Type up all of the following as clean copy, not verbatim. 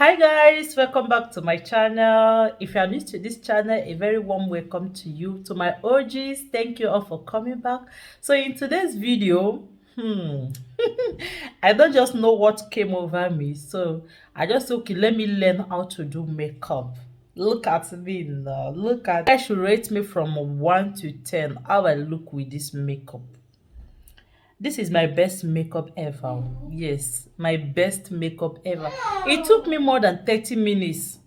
Hi guys, welcome back to my channel. If you are new to this channel, a very warm welcome to you. To my OGs, thank you all for coming back. So in today's video, I don't just know what came over me. So I just okay, let me learn how to do makeup. Look at me now. Look at I should rate me from 1 to 10 how I look with this makeup. This is my best makeup ever. Yes, my best makeup ever. It took me more than 30 minutes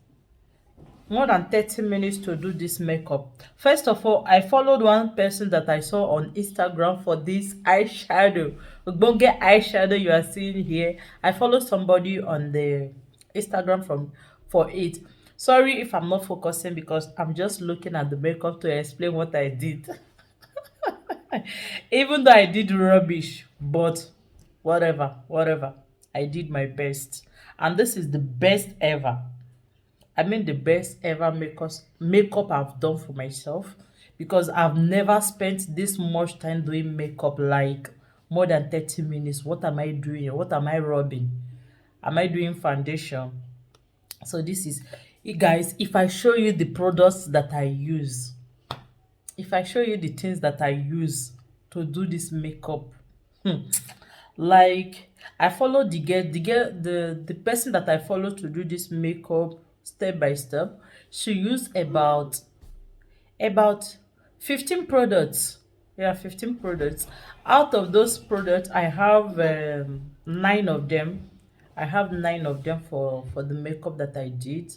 to do this makeup. First of all, I followed one person that I saw on Instagram for this eyeshadow. Ogbonge eyeshadow you are seeing here. I followed somebody on the Instagram for it. Sorry if I'm not focusing because I'm just looking at the makeup to explain what I did. Even though I did rubbish, but whatever. I did my best. And this is the best ever. I mean the best ever makeup I've done for myself because I've never spent this much time doing makeup like more than 30 minutes. What am I doing? What am I rubbing? Am I doing foundation? So this is it, guys. If I show you the products that I use, if I show you the things that I use to do this makeup, like I follow the person that I follow to do this makeup step by step. She used about 15 products. Yeah, 15 products. Out of those products, I have nine of them. I have nine of them for the makeup that I did.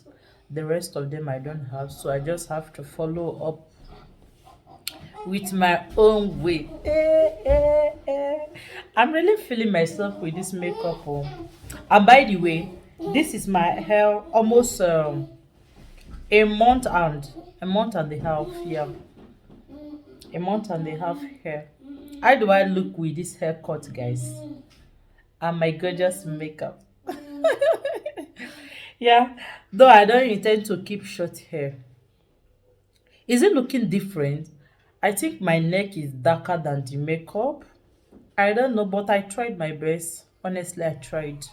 The rest of them I don't have, so I just have to follow up with my own way. I'm really feeling myself with this makeup. Oh. And by the way, this is my hair almost a month and a half. Yeah, a month and a half hair. How do I look with this haircut, guys? And my gorgeous makeup. Yeah, though I don't intend to keep short hair. Is it looking different? I think my neck is darker than the makeup. I don't know, but I tried my best. Honestly, I tried.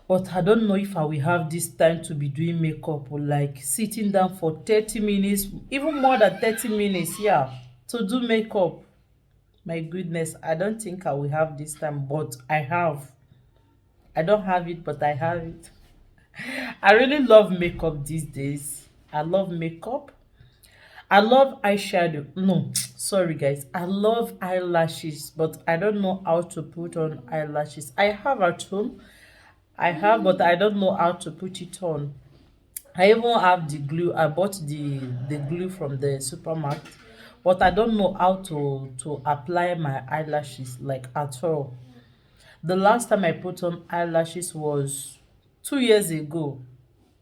But I don't know if I will have this time to be doing makeup or like sitting down for 30 minutes, even more than 30 minutes, yeah, to do makeup. My goodness, I don't think I will have this time, but I have. I don't have it, but I have it. I really love makeup these days. I love makeup. I love eyeshadow. No, sorry guys. I love eyelashes, but I don't know how to put on eyelashes. I have at home. I have, but I don't know how to put it on. I even have the glue. I bought the glue from the supermarket, but I don't know how to apply my eyelashes like at all. The last time I put on eyelashes was 2 years ago.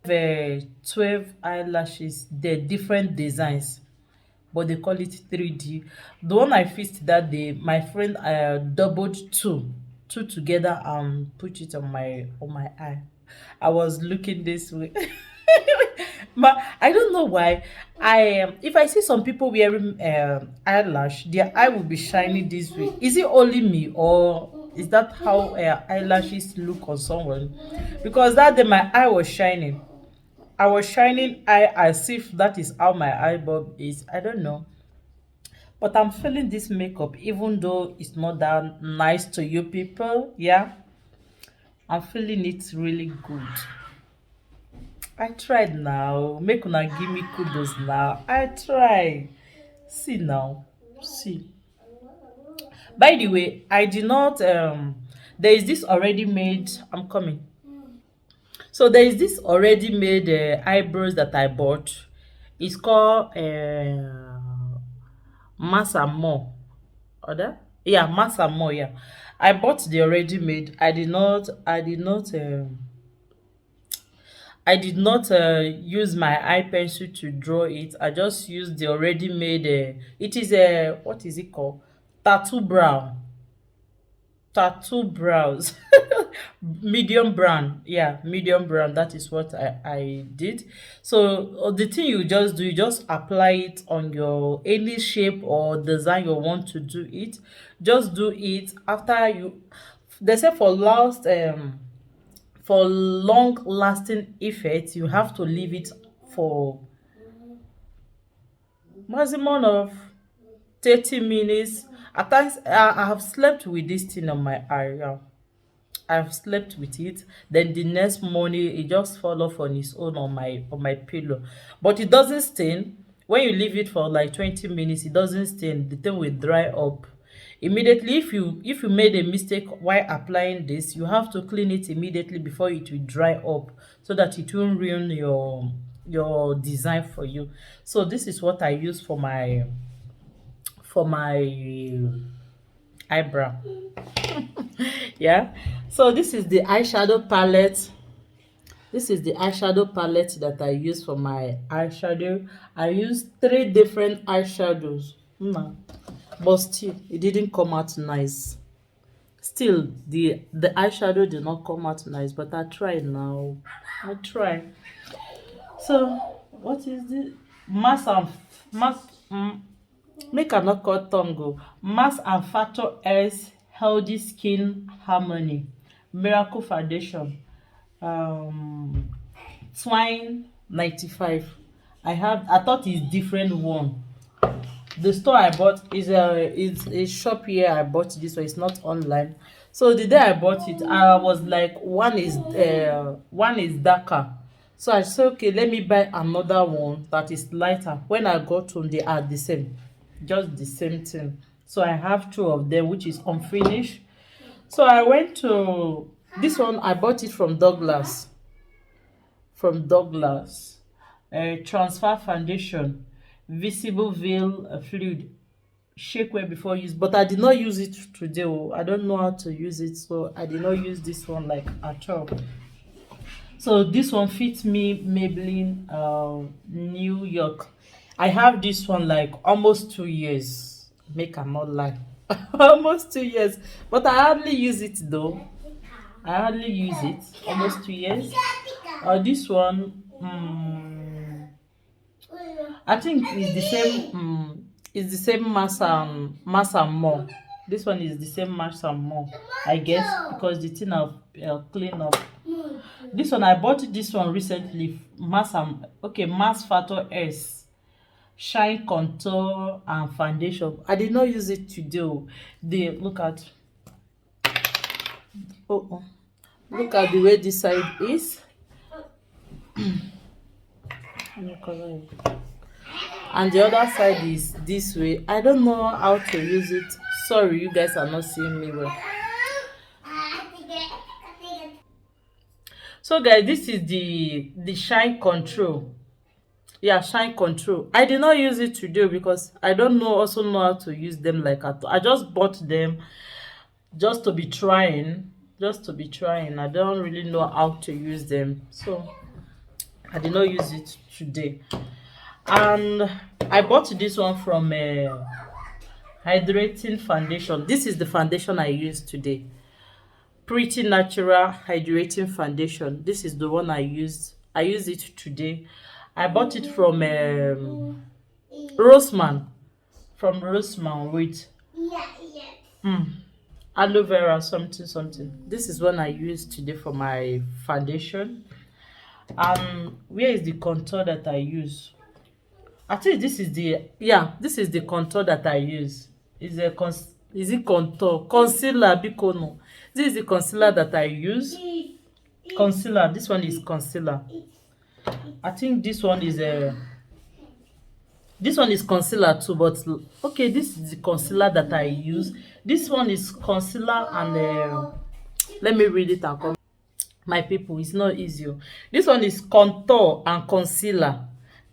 The 12 eyelashes, they're different designs, but they call it 3D. The one I fixed that day, my friend doubled two together and put it on my eye. I was looking this way. But I don't know why. If I see some people wearing eyelash, their eye will be shining this way. Is it only me, or is that how eyelashes look on someone? Because that day my eye was shining. I was shining eye as if that is how my eye bulb is. I don't know. But I'm feeling this makeup, even though it's not that nice to you people. Yeah, I'm feeling it really good. I tried now. Make una give me kudos now. I try. See now. See. By the way, I did not there is this already made. I'm coming. So there is this already made eyebrows that I bought. It's called Massa More. Other? Yeah, Massa More, yeah. I bought the already made. I did not use my eye pencil to draw it. I just used the already made it is a what is it called? Tattoo brow. Tattoo brows. Medium brown. Yeah, medium brown. That is what I did. So the thing you just do, you just apply it on your any shape or design you want to do it. Just do it after you, they say for long lasting effect, you have to leave it for maximum of 30 minutes. At times I have slept with this thing on my eye. I've slept with it. Then the next morning it just fall off on its own on my pillow. But it doesn't stain. When you leave it for like 20 minutes, it doesn't stain. The thing will dry up. Immediately, if you made a mistake while applying this, you have to clean it immediately before it will dry up so that it won't ruin your design for you. So this is what I use for my eyebrow. Yeah, so this is the eyeshadow palette. This is the eyeshadow palette that I use for my eyeshadow. I use three different eyeshadows. But still it didn't come out nice. Still the eyeshadow did not come out nice, but I tried now. I try. So what is this? Mass and mass make I not call tongue go. Mass and Factor S Healthy Skin Harmony Miracle Foundation. um Twine 95. I thought it's different one. The store I bought is a shop here. I bought this one. It's not online. So the day I bought it, I was like, one is darker. So I said, okay, let me buy another one that is lighter. When I got home, they are the same, just the same thing. So I have two of them, which is unfinished. So I went to this one. I bought it from Douglas. Transfer foundation, visible veil fluid, shake well before use. But I did not use it today. I don't know how to use it, so I did not use this one like at all. So this one fits me, Maybelline New York. I have this one like almost 2 years. Make I not lie. Almost 2 years. But I hardly use it though. I hardly use it. Almost 2 years. This one, I think it's the same. It's the same mass and more. This one is the same mass and more, I guess, because the thing of clean up. This one I bought this one recently. Mass Factor S Shine Contour and Foundation. I did not use it today. They look at. Oh. Look at the way this side is. Let me cover it. And the other side is this way. I don't know how to use it. Sorry, you guys are not seeing me well. So guys, this is the Shine Control. Yeah, Shine Control. I did not use it today because I don't know how to use them like at all. I just bought them just to be trying. I don't really know how to use them, so I did not use it today. And I bought this one from Hydrating Foundation. This is the foundation I use today. Pretty Natural Hydrating Foundation. This is the one I used. I used it today. I bought it from Roseman. From Roseman with aloe vera something. This is one I used today for my foundation. Where is the contour that I use? I think this is the contour that I use. Is it contour? Concealer, Bikono. This is the concealer that I use. Concealer. This one is concealer. I think this one is concealer too, but okay, this is the concealer that I use. This one is concealer and let me read it and come. My people, it's not easy. This one is contour and concealer,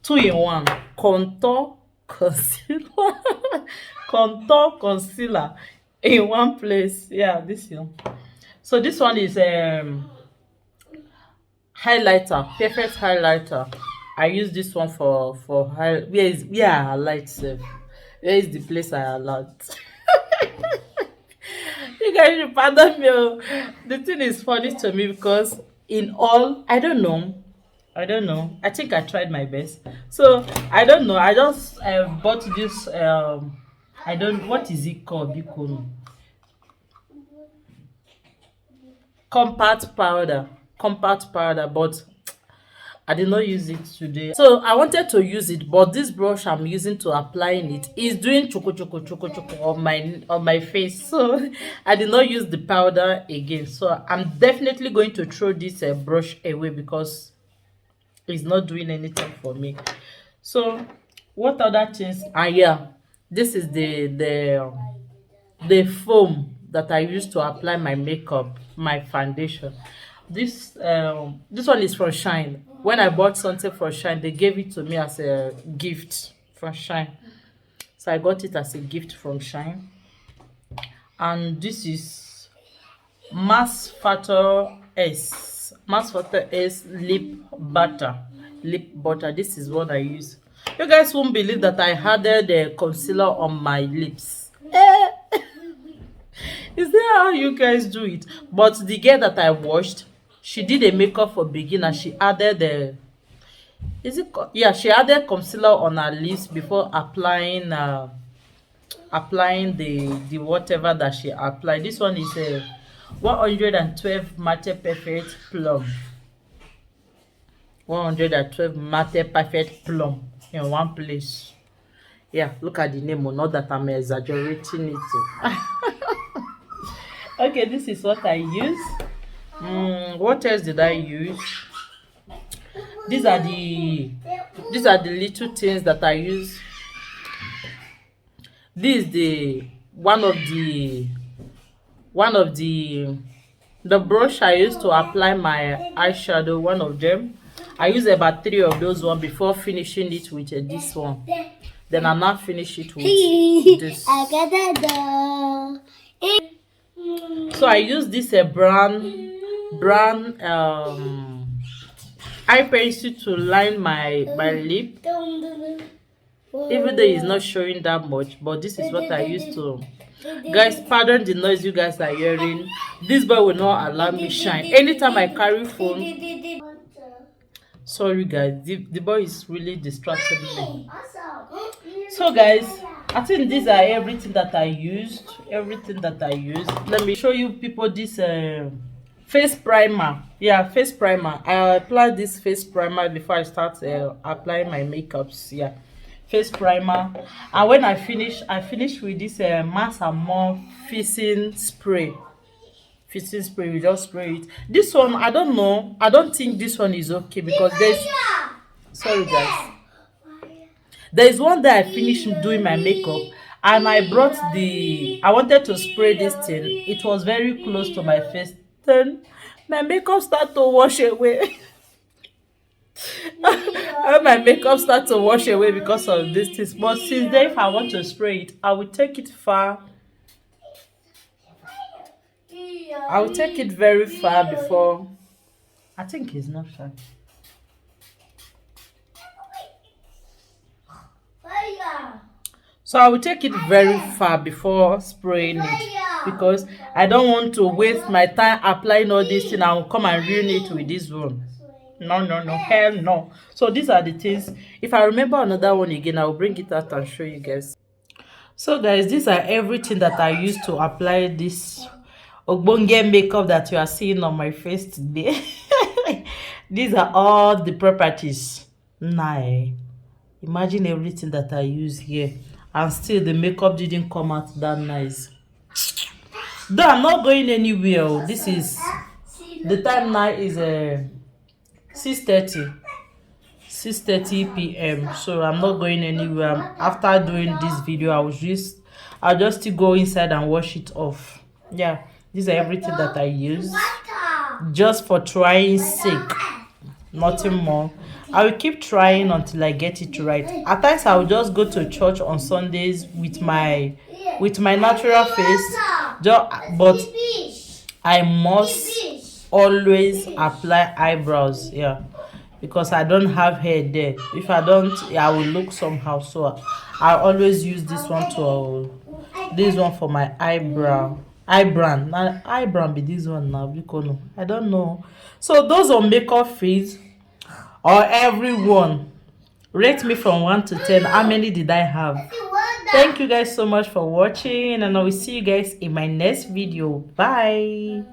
2 in 1. Contour, concealer, contour, concealer in one place. Yeah, this one. So this one is highlighter, perfect highlighter. I use this one for where I highlight self. Where is the place I highlight? You guys should pardon me. The thing is funny to me because I don't know. I think I tried my best. So I don't know. I just bought this. I don't. What is it called? Bikono. Compact powder. compact powder, but I did not use it today. So I wanted to use it, but this brush I'm using to applying it is doing choco choco choco choco on my face. So I did not use the powder again. So I'm definitely going to throw this brush away because it's not doing anything for me. So what other things? Yeah, this is the foam that I use to apply my makeup, my foundation. This one is from Shine. When I bought something from Shine, they gave it to me as a gift from Shine. So I got it as a gift from Shine. And this is Mass Factor S. Mass Factor S lip butter. Lip butter. This is what I use. You guys won't believe that I added the concealer on my lips. Is that how you guys do it? But the girl that I watched, she did a makeup for beginner. She added the she added concealer on her lips before applying the whatever that she applied. This one is a 112 matte perfect plum. 112 matte perfect plum in one place. Yeah, look at the name. Not that I'm exaggerating it. Okay, this is what I use. What else did I use? These are the little things that I use. This is the brush I used to apply my eyeshadow. One of them. I use about 3 of those one before finishing it with this one. Then I now finish it with this. So I use this brown eye pencil to line my lip, even though it's not showing that much, but this is what I used to. Guys, pardon the noise you guys are hearing. This boy will not allow me shine anytime I carry phone. Sorry guys, the boy is really distracting me. So guys, I think these are everything that I used. Let me show you people this face primer. Yeah, face primer. I applied this face primer before I start applying my makeups. Yeah, face primer. And when I finish with this Mass and More fixing spray. Fixing spray, we just spray it. This one, I don't know. I don't think this one is okay because there's. Sorry guys. There is one day I finished doing my makeup and I wanted to spray this thing. It was very close to my face. Then my makeup started to wash away. My makeup started to wash away because of this thing. But since then, if I want to spray it, I will take it far. I will take it very far before. I think it's not far. So I will take it very far before spraying it because I don't want to waste my time applying all this thing. I will come and ruin it with this one. No, hell no. So these are the things. If I remember another one again, I will bring it out and show you guys. So guys, these are everything that I used to apply this Ogbonge makeup that you are seeing on my face today. These are all the properties. Nah, imagine everything that I use here. And still the makeup didn't come out that nice. Though I'm not going anywhere. This is the time now is 6:30 p.m. So I'm not going anywhere. After doing this video, I'll just still go inside and wash it off. Yeah, these are everything that I use just for trying sake, nothing more. I will keep trying until I get it right. At times I will just go to church on Sundays with my natural face, but I must always apply eyebrows. Yeah, because I don't have hair there. If I don't, I will look somehow. So I always use this one for my eyebrow. Eyebrow be this one now because I don't know. So those on makeup face or everyone, rate me from 1 to 10. How many did I have? Thank you guys so much for watching, and I will see you guys in my next video. Bye.